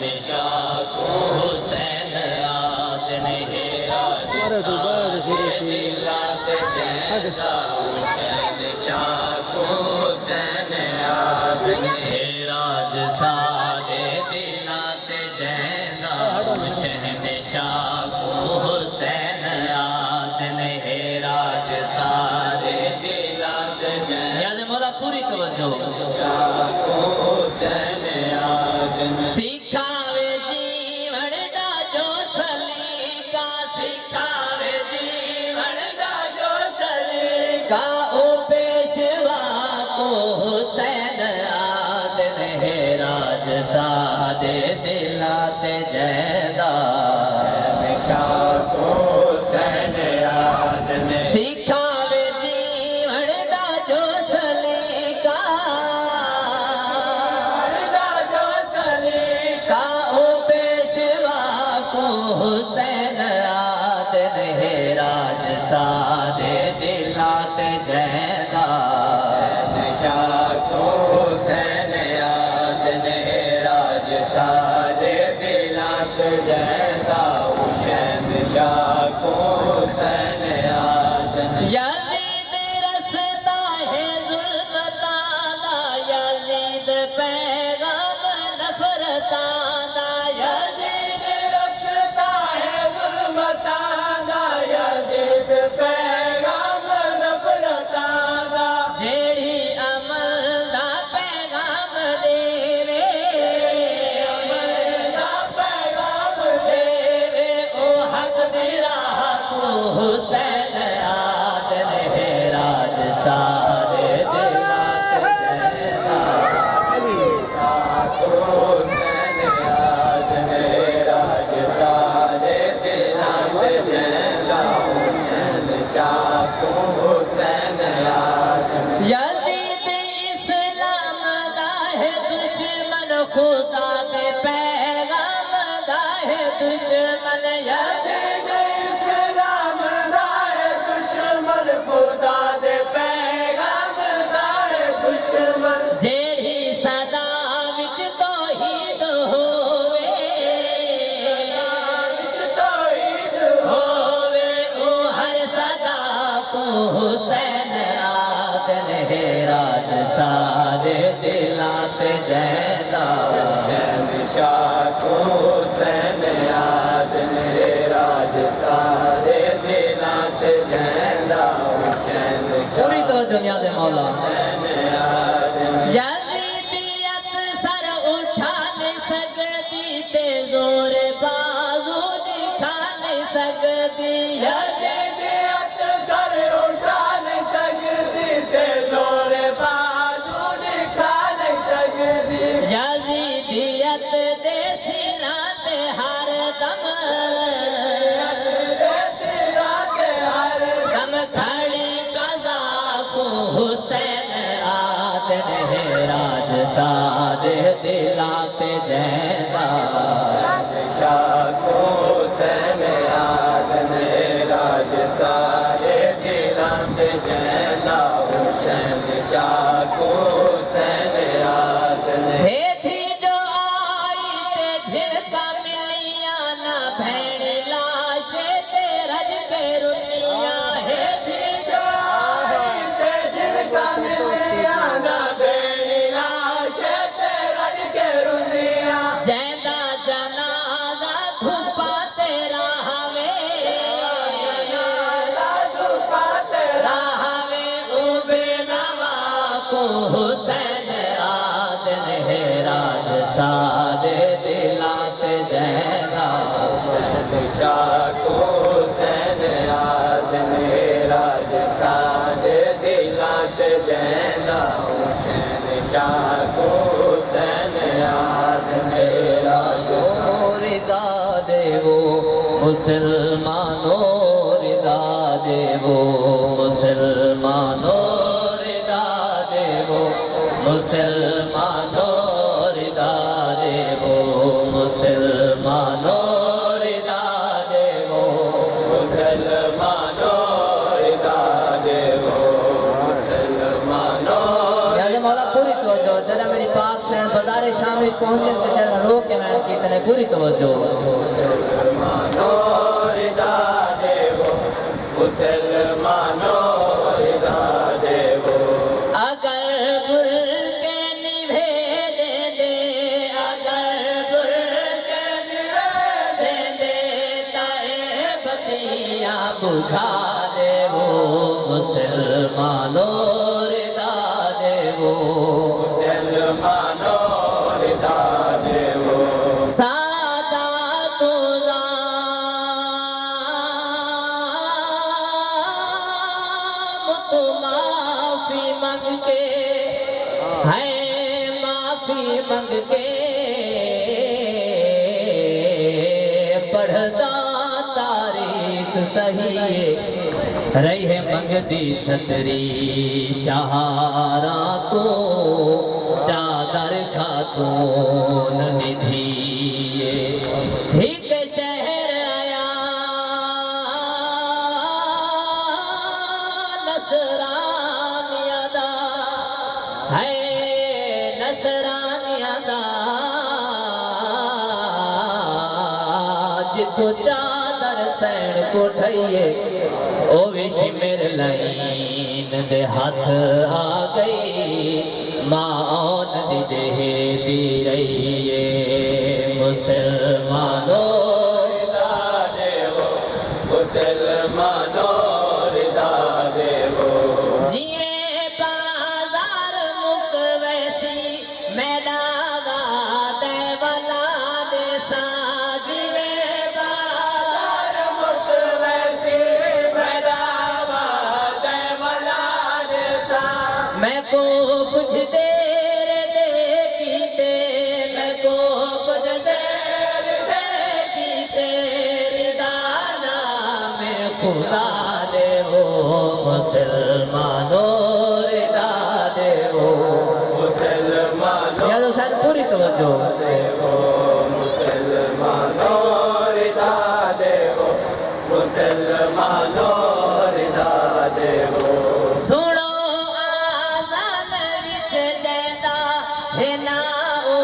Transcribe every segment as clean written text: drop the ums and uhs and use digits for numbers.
शहंशाह को हुसैन आदन है राज सादे दिलात जैदा शहंशाह को हुसैन आदन है राज सादे दिलात जैदा शहंशाह को हुसैन आदन है राज सादे दिलात जैदा मौला पूरी तवज्जो सिखावे जीवन दा जो सलीका सिखावे जीवन दा जो सलीका ओ पेशवा को हुसैन आदन है राज सादे दिलात जैदा शहंशाह को हुसैन आदन सिखावे जीवन दा जो सलीका हुसैन आदन है राज सादे दिलात जैदा शहंशाह को हुसैन आदन है राज सादे दिलात जैदा शहंशाह को हुसैन आदन यजीद रसता है जुल्मताना यजीद पैगाम नफरताना यजीद रसता है जुल्मताना यजीद पैगाम नफरताना जेड़ी अमल दा पैगाम देवे अमल दा पैगाम देवे ओ हक दी राह को हुसैन आदन है राज सादे दिलात जैदा शहंशाह को हुसैन आदन है राज सादे दिलात जैदा शहंशाह को हुसैन आदन यजीद इस्लाम दा है दुश्मन खुदा दे पैगाम दा है दुश्मन यजीद इस्लाम दा है दुश्मन खुदा दे पैगाम दा है दुश्मन जेड़ी सदा विच तौहीद होवे होवे ओ हर सदा को हुसैन आदन है राज सादे दिलात जैदा शहंशाह को हुसैन आदन है राज सादे दिलात जैदा शहंशाह पूरी तो दुनिया दे मौला यजीदियत सर उठा नहीं सकती ते जोर बाजू दिखा नहीं सकती यजीदियत सर उठा नहीं सकती ते जोर बाजू दिखा नहीं सकती यजीदियत दे सिरा ते हर दम दम खड़ी कज़ा को हुसैन आदन है राज सादे दिलात जैदा शहंशाह को हुसैन आदन है राज सादे दिलात जैदा शहंशाह को हुसैन आदन है थी जो आई ते झिड़का मिलिया ना भैण लाशे ते रज के रुनिया है थी जो आई ते झिड़का मिलिया ना भैण लाशे ते रज के रुनिया जैदा जनाजा धुपा तेरा हवे धुपा तेरा हवे उबे नवा को हुसैन आदन है राज सादे दिलात जैदा शहंशाह को हुसैन आदन है राज सादे दिलात जैदा शहंशाह को हुसैन आदन है राज रिदा देवो मुसलमानों रिदा देवो मुसलमानों रिदा देवो मुसलमानों रिदा देवो मुसलमानों रिदा देवो मुसलमानों रिदा देवो मुसलमानों मौला पूरी तो जो जरा मेरी पाक से बाजार शाम में पहुंचे तो जरा रो के ना की तने पूरी तवज्जो मुसलमानो रिदा देवो मुसलमानो रिदा देवो अगर गुर के निभे दे दे अगर गुर के निभे दे दे ताए बतिया बुझा दे वो मुसलमानो रिदा दे वो मुसलमानो रिदा देवो सादा तुझा तो माफी मंग के है माफी मंग के पढ़दा तारीख सही रही है मंगती छतरी शहारा तो चादर खातून निधि एक शहर आया नसरानिया दा है नसरानिया दा जिथो चादर सैन कोठइए ओ विश मेरे लाइन दे हाथ आ गई माओन दी दे दी रही है मुसलमानों रिदा देवो मुसलमानो रिदा देवो जीवे बाजार मुक वैसी मैदाना दे वाला दे सा जीवे बाजार मुख वैसी मैदावा देवला देसा मैं को कुछ देर देखी ते मैं को कुछ देर देखी तेरी दाना में खुदा दे वो मुसलमानों रिदा दे वो मुसलमानो या तो सर पूरी तवज्जो मुसलमानो रिदा देवो मुसलमानो रिदा देवो सुनो आज़ान विच जैदा है ना ओ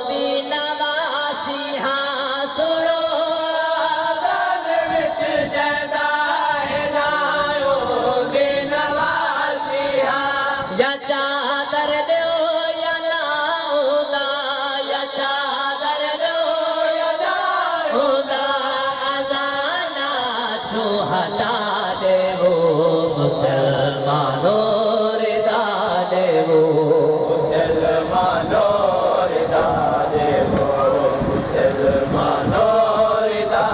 दीनवासी हाँ सुनो आज़ान विच जैदा है नायो दिनवासिया या चादर दो या ना उदा या चादर दो या ना उदा अजाना छो हटा दे वो मुसलमानों रिदा दे वो मुसलमानो रिदा देवो मुसलमानो रिदा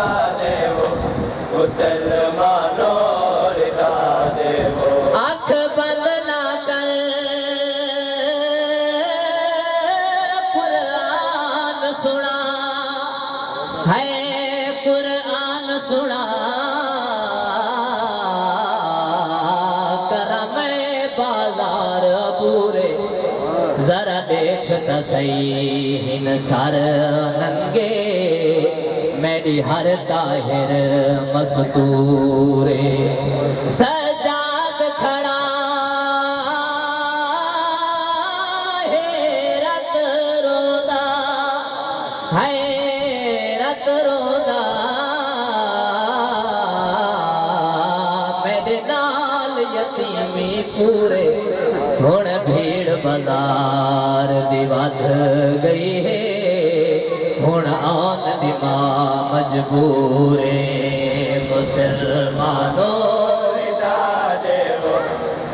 देवो मुसलमानो रिदा देवो आँख बंद ना कर कुरान सुना है कुरान सुना करम बाजार पूरे जरा देख त सही हिन सर नंगे मेरी हर ताहिर मस्तूरे सजाद खड़ा है रत रोदा है रत रोदा मेरे नाल यतीमी पूरे हुण भीड़ बाजार दी वध गई है हुण आन दी मां मजबूरे मुसलमानों रिदा देवो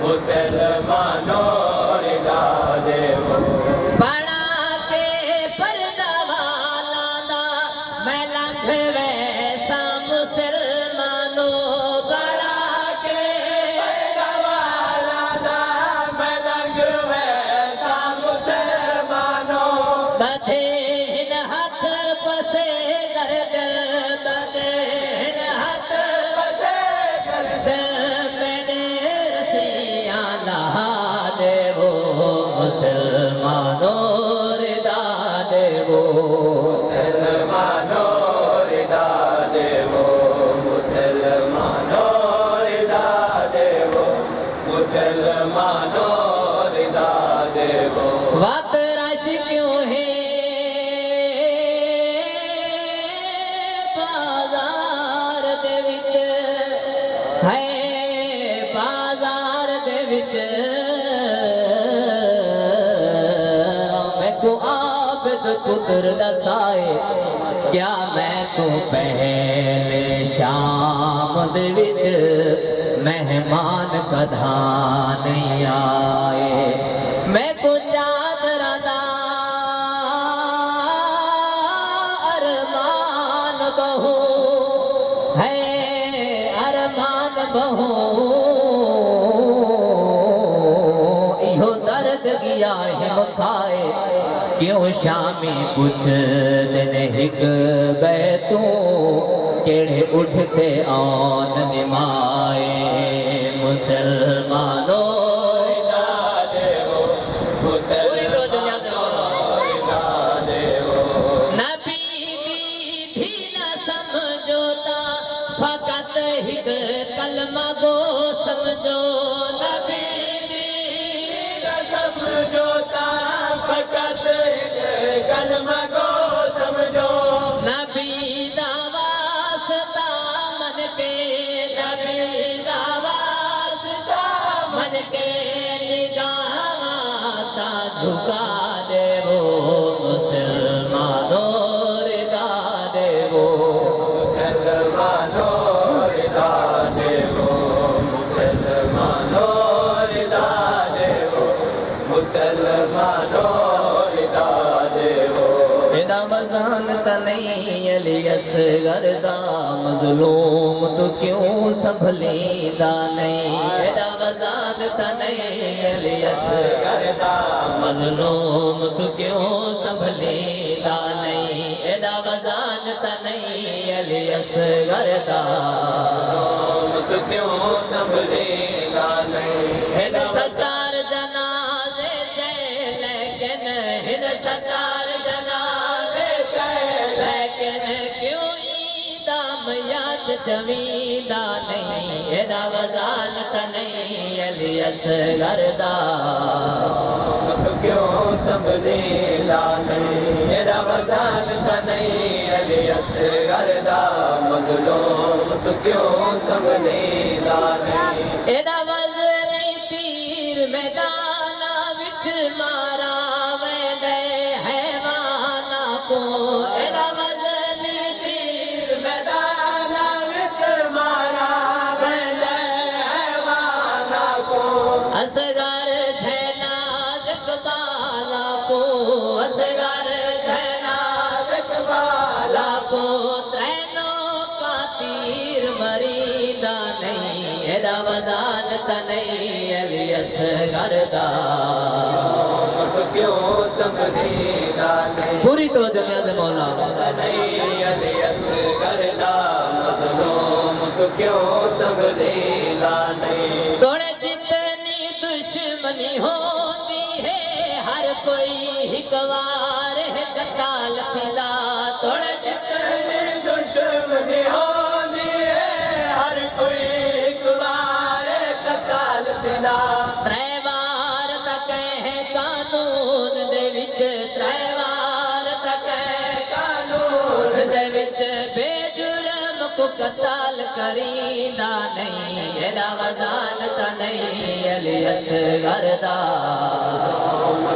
मुसलमानो रिदा देवो बड़ा के पर्दा वाला दा मैं लंघ वैसा मुसलमानों बड़ा के वाला दा मलंग वैसा मुसलमानो बधे हिन हथ पसे गर्दन बधे हिन हथ पसे गर्दन मैंने रसिया लहा दे वो मुसलमानों रिदा दे वो मुसलमानो रिदा देवो मुसलमानो रिदा देवो मुसलमानो रिदा देवो वत रश आबद पुत्र दसाए क्या मैं तू पहले शाम दे विच मेहमान कदा नहीं आए मैं को चादरा दा अरमान बहु है अरमान बहु इहो दर्द गया है मुखाए क्यों शामी पुछ दिन हिक बैतू केड़े उठते आन निमाए मुसलमानों पूरी तो दुनिया से बोलो नबी दी न समझोता फकत हिक कलमा गो समझो नबी दी न समझोता फकत कलमा गो समझो नबी दा वास्ता मन के नबी दा वास्ता मन के निगाहता झुका देवो मुसलमानों रिदा देवो मुसलमानों रिदा देवो मुसलमानों रिदा देवो मुसलमानों रिदा देवो एदा वज़ान त नहीं अली असग़रदा मज़लूम तो क्यों संभलीदा नहीं एदा वज़ान त नहीं अली असग़रदा मज़लूम तो क्यों संभलीदा नहीं एदा वज़ान त नहीं अली असग़रदा तो क्यों संभलेगा नहीं हिन सतार जनाज़े चए लेकिन हिन सतार जनाज़े चए लेकिन क्यों ईदाम याद जमीदा नहीं एदा वज़ान त नहीं अली असग़रदा तो क्यों संभलेगा नहीं मेरा वज़ान था नहीं अली असग़रदा मज़लूम तो क्यों संभलेगा नहीं एदा वज़न तीर मैदाना विच मारा वेंदे हैवाना को एदा वज़न तीर मैदाना विच मारा वेंदे हैवाना को असगर झैनाज कबाला को असगर झैनाज कबाला को त्रैनों का तीर मरीदा नहीं एदा वज़ान त नहीं अली असग़रदा तो क्यों संभलेगा नहीं पूरी तो दुनिया से मौला नहीं अली असग़रदा मज़लूम तो क्यों संभलेगा नहीं तोड़े जितनी दुश्मनी होती है हर कोई हिकवार है कताल थींदा तोड़े जितनी दुश्मनी होती है हर कोई एक बार कताल थींदा त्रैवार तक है कानून दे विच त्रैवार तक है कानून दे विच बेजुर्म को कताल करीदा नहीं एदा वज़ान त नहीं अली असग़रदा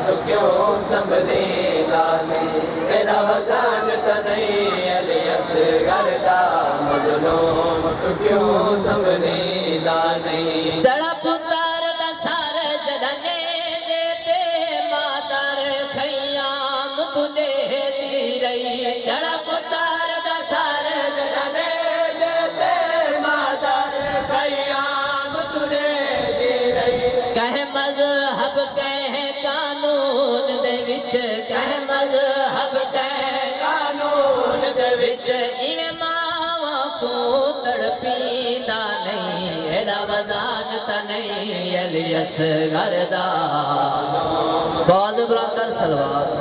तो क्यों संभलेगा नहीं मेरा वज़ान तो नहीं अली असग़रदा मज़लूम तो क्यों संभलेगा नहीं चढ़ा पुतार दा सार जदने देते मातर खयाम तू दे दी रही चढ़ा पुतार दा सार जदने देते मातर कयाम तुझे दे रही कह मज़हब कह कानून दे विच कह मज़हब कह कानून दे विच इवें मावा को तड़पीदा नहीं एदा वज़ान त नहीं अली असग़रदा बहुत बुलंद सलवात